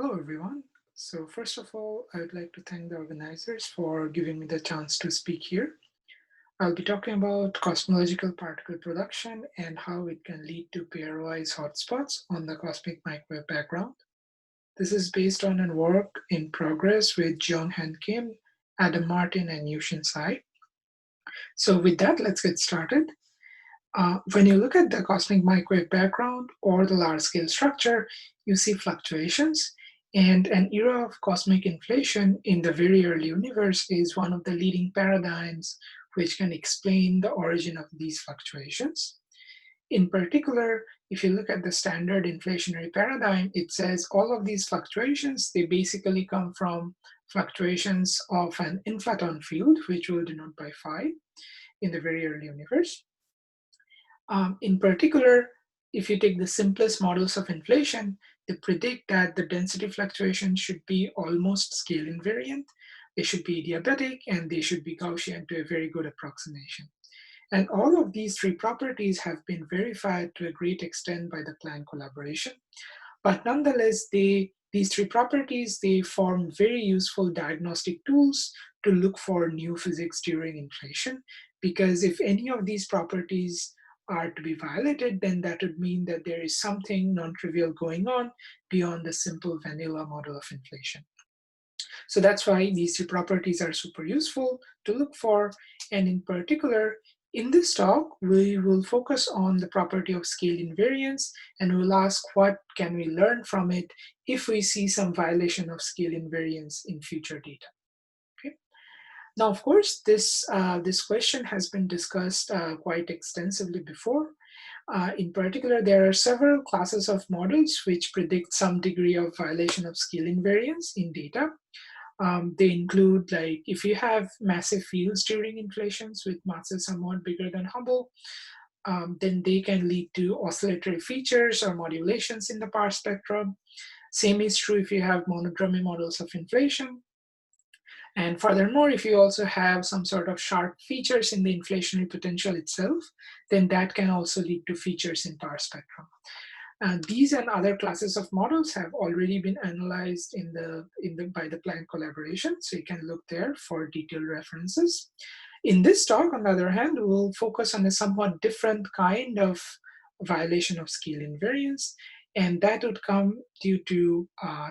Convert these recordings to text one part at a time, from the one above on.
Hello, everyone. So first of all, I would like to thank the organizers for giving me the chance to speak here. I'll be talking about cosmological particle production and how it can lead to pairwise hotspots on the cosmic microwave background. This is based on a work in progress with John Han Kim, Adam Martin, and Yushin Tsai. So with that, let's get started. When you look at the cosmic microwave background or the large scale structure, you see fluctuations. And an era of cosmic inflation in the very early universe is one of the leading paradigms which can explain the origin of these fluctuations. In particular, if you look at the standard inflationary paradigm, it says all of these fluctuations, they basically come from fluctuations of an inflaton field, which we'll denote by phi in the very early universe. In particular, if you take the simplest models of inflation, they predict that the density fluctuation should be almost scale invariant, they should be adiabatic, and they should be Gaussian to a very good approximation. And all of these three properties have been verified to a great extent by the Planck collaboration. But nonetheless, these three properties, they form very useful diagnostic tools to look for new physics during inflation, because if any of these properties are to be violated, then that would mean that there is something non-trivial going on beyond the simple vanilla model of inflation. So that's why these two properties are super useful to look for. And in particular, in this talk, we will focus on the property of scale invariance, and we'll ask what can we learn from it if we see some violation of scale invariance in future data. Okay. Now, of course, this question has been discussed quite extensively before. In particular, there are several classes of models which predict some degree of violation of scale invariance in data. They include, like, if you have massive fields during inflations with masses somewhat bigger than Hubble, then they can lead to oscillatory features or modulations in the power spectrum. Same is true if you have monodromy models of inflation. And furthermore, if you also have some sort of sharp features in the inflationary potential itself, then that can also lead to features in power spectrum. These and other classes of models have already been analyzed by the Planck collaboration, so you can look there for detailed references. In this talk, on the other hand, we'll focus on a somewhat different kind of violation of scale invariance, and that would come due to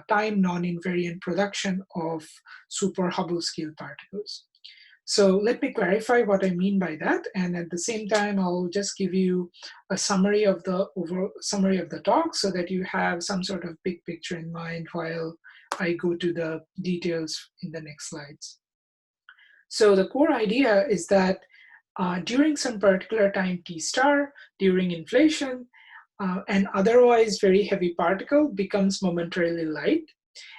time non-invariant production of super Hubble scale particles. So let me clarify what I mean by that, and at the same time, I'll just give you a summary of the talk so that you have some sort of big picture in mind while I go to the details in the next slides. So the core idea is that during some particular time t star, during inflation, an otherwise very heavy particle becomes momentarily light.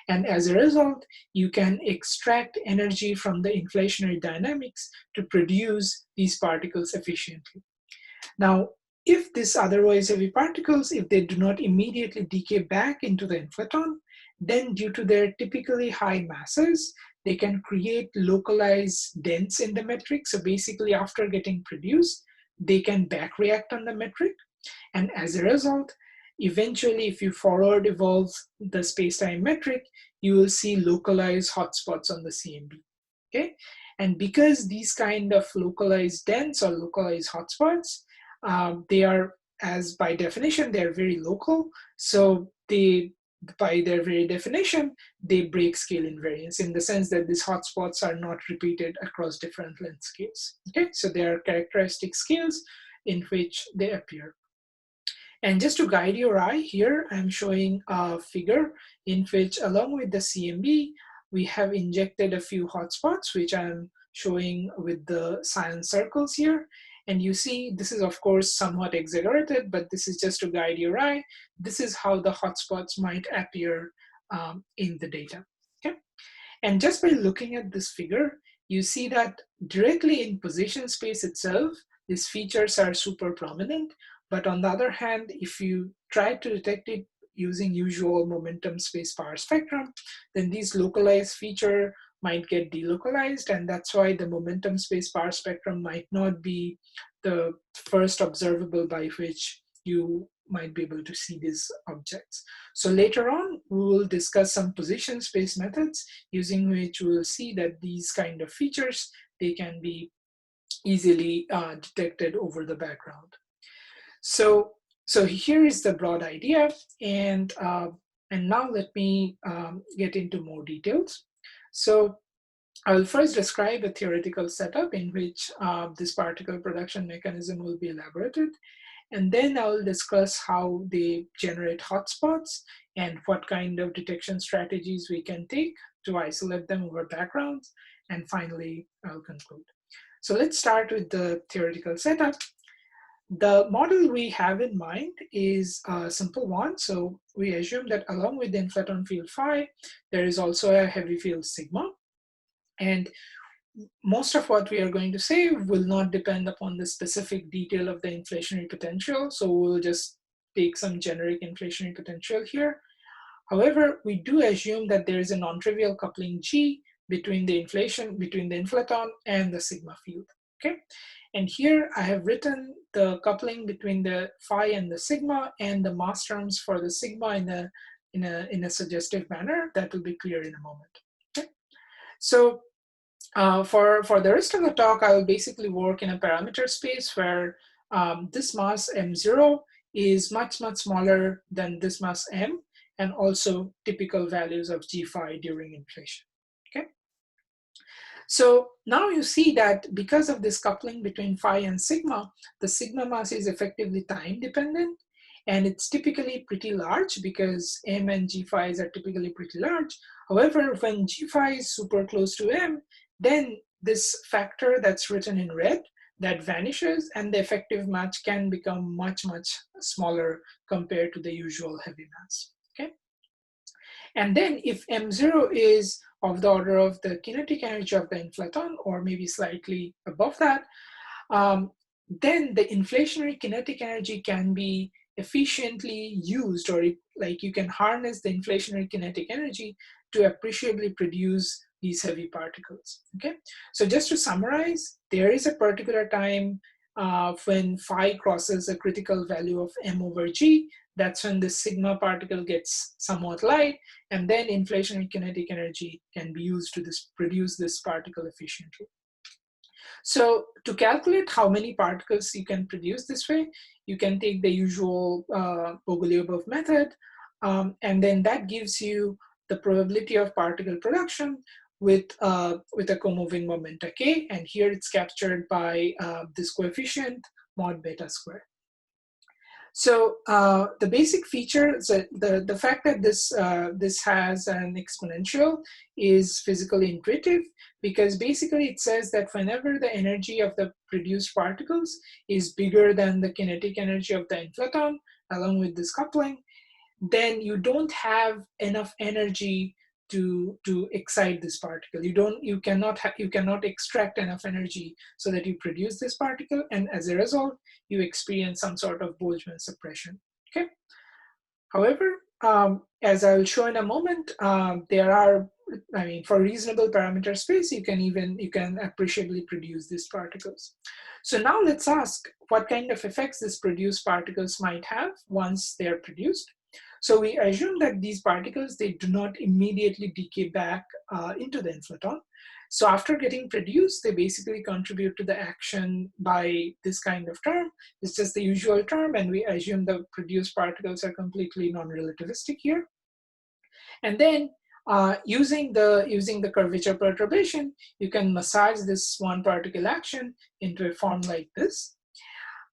And as a result, you can extract energy from the inflationary dynamics to produce these particles efficiently. Now, if these otherwise heavy particles, if they do not immediately decay back into the inflaton, then due to their typically high masses, they can create localized dents in the metric. So basically, after getting produced, they can backreact on the metric. And as a result, eventually, if you forward evolve the spacetime metric, you will see localized hotspots on the CMB. Okay, and because these kind of localized dents or localized hotspots, they are, as by definition, they are very local. So they, by their very definition, they break scale invariance in the sense that these hotspots are not repeated across different length scales. Okay, so they are characteristic scales in which they appear. And just to guide your eye here, I'm showing a figure in which, along with the CMB, we have injected a few hotspots, which I'm showing with the cyan circles here. And you see, this is of course somewhat exaggerated, but this is just to guide your eye. This is how the hotspots might appear in the data. Okay? And just by looking at this figure, you see that directly in position space itself, these features are super prominent. But on the other hand, if you try to detect it using usual momentum space power spectrum, then these localized feature might get delocalized, and that's why the momentum space power spectrum might not be the first observable by which you might be able to see these objects. So later on, we will discuss some position space methods using which we will see that these kind of features, they can be easily detected over the background. So here is the broad idea, and now let me get into more details. So I'll first describe a theoretical setup in which this particle production mechanism will be elaborated, and then I'll discuss how they generate hotspots and what kind of detection strategies we can take to isolate them over backgrounds, and finally I'll conclude. So let's start with the theoretical setup. The model we have in mind is a simple one. So we assume that along with the inflaton field phi, there is also a heavy field sigma. And most of what we are going to say will not depend upon the specific detail of the inflationary potential. So we'll just take some generic inflationary potential here. However, we do assume that there is a non-trivial coupling G between the inflaton and the sigma field. Okay. And here I have written the coupling between the phi and the sigma and the mass terms for the sigma in a suggestive manner that will be clear in a moment. Okay. So for the rest of the talk, I will basically work in a parameter space where this mass m0 is much smaller than this mass m, and also typical values of g phi during inflation. Okay. So now you see that because of this coupling between phi and sigma, the sigma mass is effectively time dependent, and it's typically pretty large because m and g phi's are typically pretty large. However, when g phi is super close to m, then this factor that's written in red, that vanishes, and the effective match can become much smaller compared to the usual heavy mass. Okay. And then if m0 is of the order of the kinetic energy of the inflaton, or maybe slightly above that, then the inflationary kinetic energy can be efficiently used, or like you can harness the inflationary kinetic energy to appreciably produce these heavy particles. Okay, so just to summarize, there is a particular time when phi crosses a critical value of m over g. That's when the sigma particle gets somewhat light, and then inflationary kinetic energy can be used to produce this particle efficiently. So to calculate how many particles you can produce this way, you can take the usual Bogoliubov method, and then that gives you the probability of particle production with a comoving momenta k, and here it's captured by this coefficient mod beta squared. So the basic feature, so the fact that this has an exponential is physically intuitive, because basically it says that whenever the energy of the produced particles is bigger than the kinetic energy of the inflaton, along with this coupling, then you don't have enough energy to excite this particle. You cannot extract enough energy so that you produce this particle, and as a result, you experience some sort of Boltzmann suppression. Okay. However, as I will show in a moment, there are, I mean, for reasonable parameter space, you can appreciably produce these particles. So now let's ask what kind of effects these produced particles might have once they are produced. So we assume that these particles, they do not immediately decay back into the inflaton. So after getting produced, they basically contribute to the action by this kind of term. It's just the usual term, and we assume the produced particles are completely non-relativistic here. And then using the curvature perturbation, you can massage this one particle action into a form like this.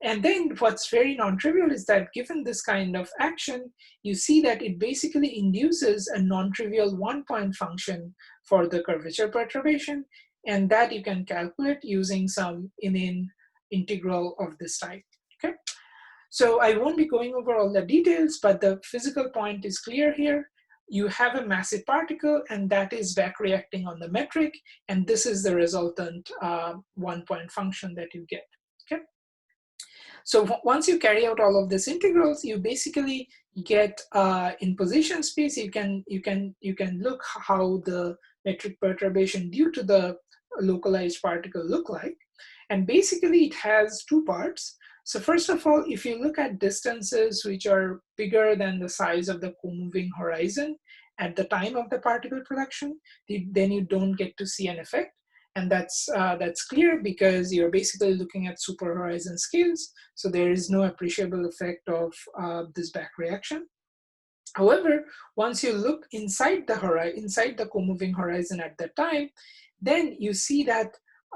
And then what's very non-trivial is that given this kind of action, you see that it basically induces a non-trivial one-point function for the curvature perturbation, and that you can calculate using some inane integral of this type. Okay, so I won't be going over all the details, but the physical point is clear here. You have a massive particle, and that is backreacting on the metric, and this is the resultant one-point function that you get. Okay. So once you carry out all of these integrals, you basically get in position space. You can look how the metric perturbation due to the localized particle look like, and basically it has two parts. So first of all, if you look at distances which are bigger than the size of the co-moving horizon at the time of the particle production, then you don't get to see an effect. And that's clear because you're basically looking at super horizon scales. So there is no appreciable effect of this back reaction. However, once you look inside the co-moving horizon at that time, then you see that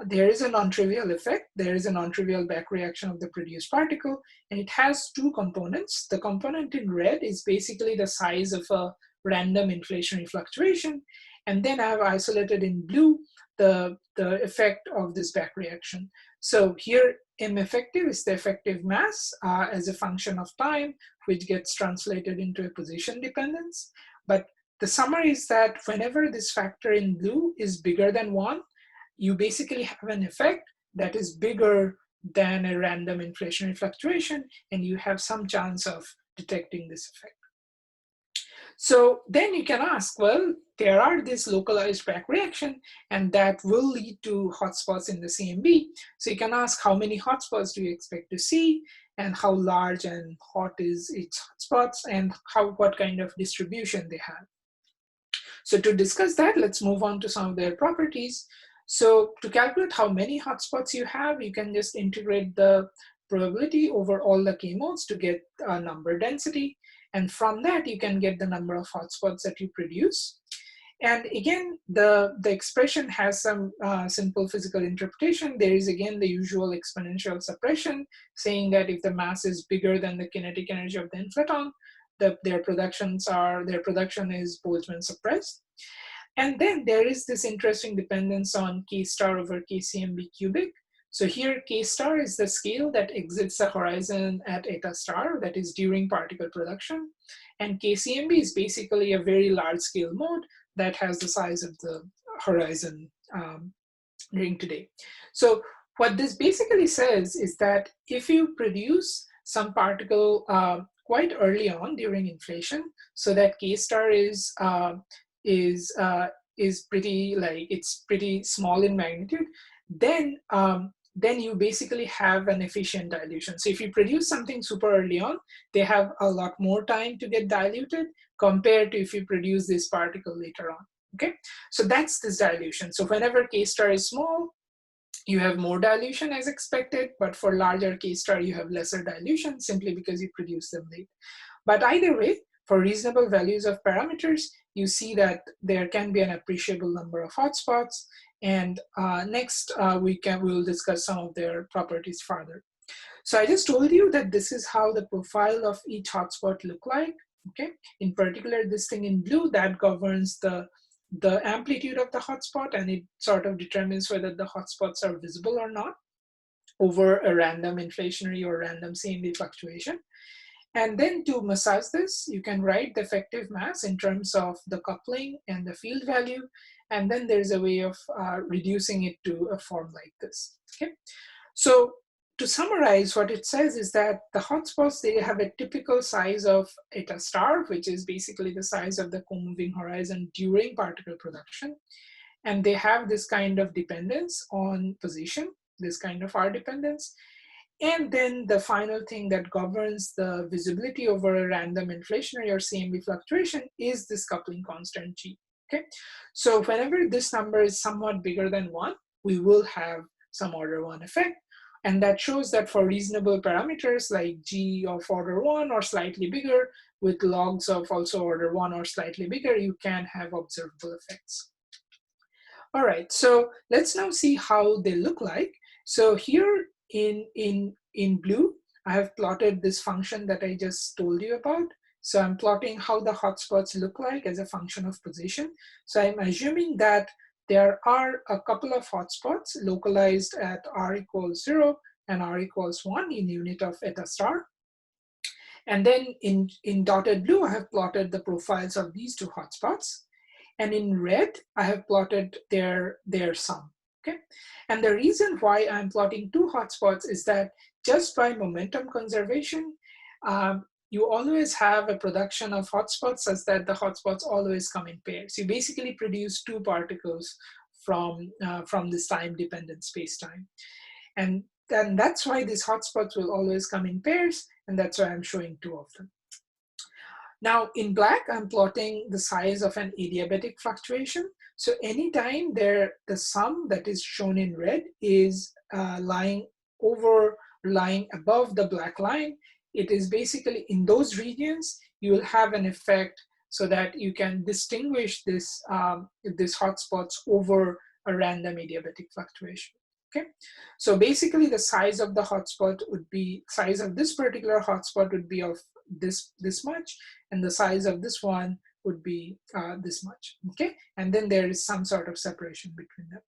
there is a non-trivial effect. There is a non-trivial back reaction of the produced particle, and it has two components. The component in red is basically the size of a random inflationary fluctuation, and then I have isolated in blue the effect of this back reaction. So here M effective is the effective mass as a function of time, which gets translated into a position dependence. But the summary is that whenever this factor in blue is bigger than 1, you basically have an effect that is bigger than a random inflationary fluctuation, and you have some chance of detecting this effect. So then you can ask, well, there are this localized back reaction, and that will lead to hotspots in the CMB. So you can ask, how many hotspots do you expect to see, and how large and hot is each hotspots, and what kind of distribution they have. So to discuss that, let's move on to some of their properties. So to calculate how many hotspots you have, you can just integrate the probability over all the k-modes to get a number density. And from that, you can get the number of hotspots that you produce. And again, the expression has some simple physical interpretation. There is again the usual exponential suppression, saying that if the mass is bigger than the kinetic energy of the inflaton, their production is Boltzmann suppressed. And then there is this interesting dependence on k star over k CMB cubic. So here k star is the scale that exits the horizon at eta star, that is during particle production. And k CMB is basically a very large scale mode that has the size of the horizon during today. So what this basically says is that if you produce some particle quite early on during inflation, so that k star is pretty, like, it's pretty small in magnitude, then you basically have an efficient dilution. So if you produce something super early on, they have a lot more time to get diluted compared to if you produce this particle later on. Okay, so that's this dilution. So whenever k star is small, you have more dilution as expected, but for larger k star, you have lesser dilution simply because you produce them late. But either way, for reasonable values of parameters, you see that there can be an appreciable number of hotspots. And next, we will discuss some of their properties further. So I just told you that this is how the profile of each hotspot look like. Okay, in particular, this thing in blue that governs the amplitude of the hotspot, and it sort of determines whether the hotspots are visible or not over a random inflationary or random CMB fluctuation. And then to massage this, you can write the effective mass in terms of the coupling and the field value. And then there's a way of reducing it to a form like this. Okay, so to summarize, what it says is that the hotspots, they have a typical size of eta star, which is basically the size of the co-moving horizon during particle production. And they have this kind of dependence on position, this kind of R dependence. And then the final thing that governs the visibility over a random inflationary or CMB fluctuation is this coupling constant G. Okay, so whenever this number is somewhat bigger than 1, we will have some order 1 effect. And that shows that for reasonable parameters like G of order 1 or slightly bigger, with logs of also order 1 or slightly bigger, you can have observable effects. All right, so let's now see how they look like. So here in blue, I have plotted this function that I just told you about. So I'm plotting how the hotspots look like as a function of position. So I'm assuming that there are a couple of hotspots localized at r equals 0 and r equals 1 in unit of eta star. And then in dotted blue, I have plotted the profiles of these two hotspots. And in red, I have plotted their sum. Okay, and the reason why I'm plotting two hotspots is that just by momentum conservation, you always have a production of hotspots such that the hotspots always come in pairs. You basically produce two particles from this time-dependent space-time. And and that's why these hotspots will always come in pairs, and that's why I'm showing 2 of them. Now in black, I'm plotting the size of an adiabatic fluctuation. So anytime the sum that is shown in red is lying above the black line, it is basically in those regions, you will have an effect so that you can distinguish this hotspots over a random adiabatic fluctuation. Okay, so basically the size of the hotspot would be, size of this particular hotspot would be of this much, and the size of this one would be this much. Okay, and then there is some sort of separation between them.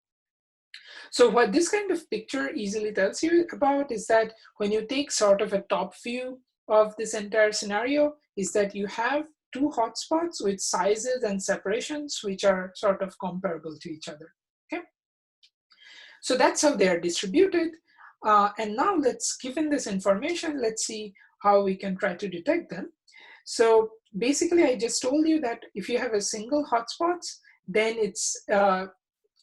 So what this kind of picture easily tells you about is that when you take sort of a top view of this entire scenario, is that you have 2 hotspots with sizes and separations which are sort of comparable to each other. Okay, so that's how they are distributed. And now let's, given this information, let's see how we can try to detect them. So basically, I just told you that if you have a single hotspots, then it's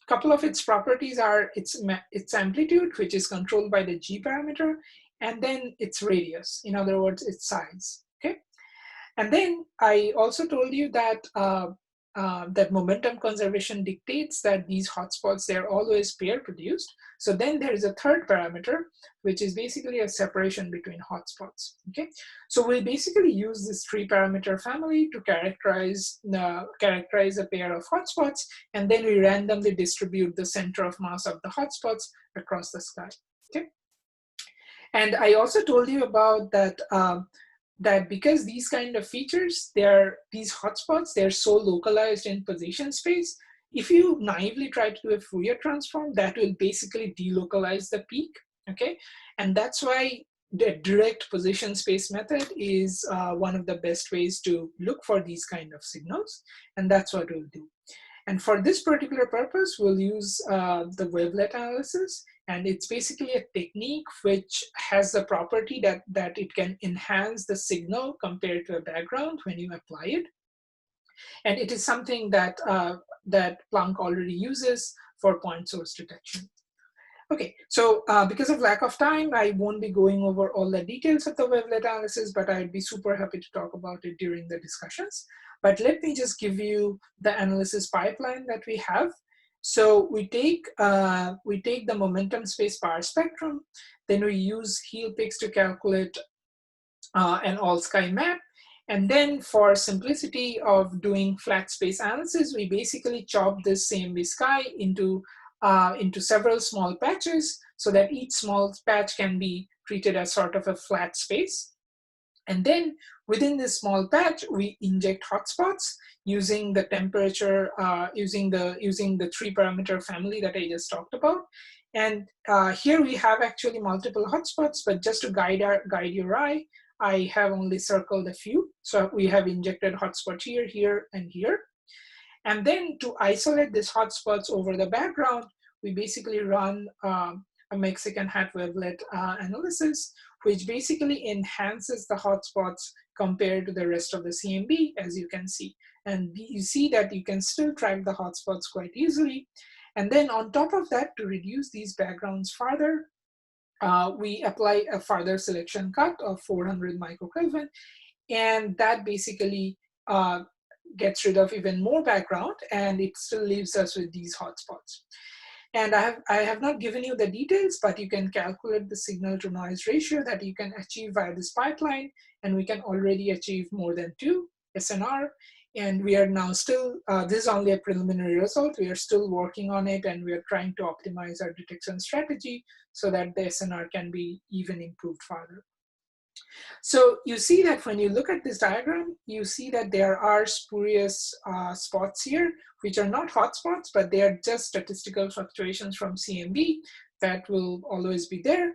couple of its properties are its amplitude, which is controlled by the G parameter, and then its radius, in other words, its size. Okay, and then I also told you that that momentum conservation dictates that these hotspots, they're always pair produced. So then there is a third parameter, which is basically a separation between hotspots. Okay, so we basically use this 3-parameter family to characterize a pair of hotspots, and then we randomly distribute the center of mass of the hotspots across the sky. Okay, and I also told you about that. That because these kind of features, these hotspots, they're so localized in position space, if you naively try to do a Fourier transform, that will basically delocalize the peak, okay? And that's why the direct position space method is one of the best ways to look for these kind of signals, and that's what we'll do. And for this particular purpose, we'll use the wavelet analysis. And it's basically a technique which has the property that it can enhance the signal compared to a background when you apply it. And it is something that, that Planck already uses for point source detection. Okay, so because of lack of time, I won't be going over all the details of the wavelet analysis, but I'd be super happy to talk about it during the discussions. But let me just give you the analysis pipeline that we have. So we take the momentum space power spectrum, then we use HEAL-PICS to calculate an all-sky map. And then for simplicity of doing flat space analysis, we basically chop this CMB sky into several small patches so that each small patch can be treated as sort of a flat space. And then within this small patch, we inject hotspots using the temperature, using the 3-parameter family that I just talked about. And here we have actually multiple hotspots, but just to guide your eye, I have only circled a few. So we have injected hotspots here, here, and here. And then to isolate these hotspots over the background, we basically run a Mexican hat wavelet analysis, which basically enhances the hotspots compared to the rest of the CMB, as you can see. And you see that you can still track the hotspots quite easily. And then on top of that, to reduce these backgrounds further, we apply a further selection cut of 400 microkelvin, and that basically gets rid of even more background, and it still leaves us with these hotspots. And I have not given you the details, but you can calculate the signal to noise ratio that you can achieve via this pipeline, and we can already achieve more than 2 SNR. And we are now still, this is only a preliminary result, we are still working on it, and we are trying to optimize our detection strategy so that the SNR can be even improved further. So you see that when you look at this diagram, you see that there are spurious spots here, which are not hotspots, but they are just statistical fluctuations from CMB that will always be there.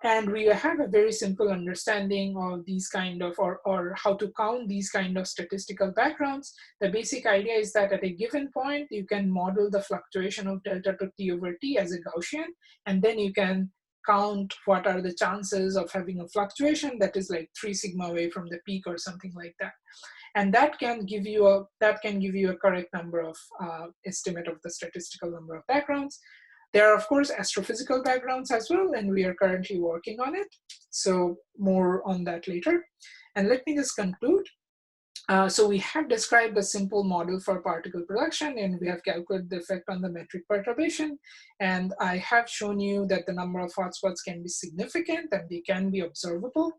And we have a very simple understanding of these kind of, or how to count these kind of statistical backgrounds. The basic idea is that at a given point, you can model the fluctuation of delta to t over t as a Gaussian, and then you can count what are the chances of having a fluctuation that is like 3 sigma away from the peak or something like that. And that can give you a correct number of estimate of the statistical number of backgrounds. There are, of course, astrophysical backgrounds as well, and we are currently working on it. So more on that later. And let me just conclude. So we have described a simple model for particle production, and we have calculated the effect on the metric perturbation. And I have shown you that the number of hotspots can be significant and they can be observable.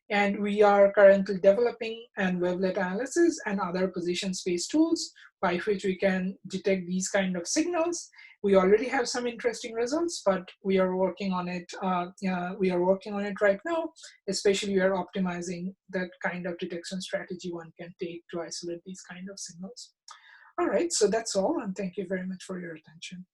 And we are currently developing an wavelet analysis and other position space tools by which we can detect these kind of signals. We already have some interesting results, but we are working on it. We are working on it right now. Especially, we are optimizing that kind of detection strategy one can take to isolate these kind of signals. All right, so that's all, and thank you very much for your attention.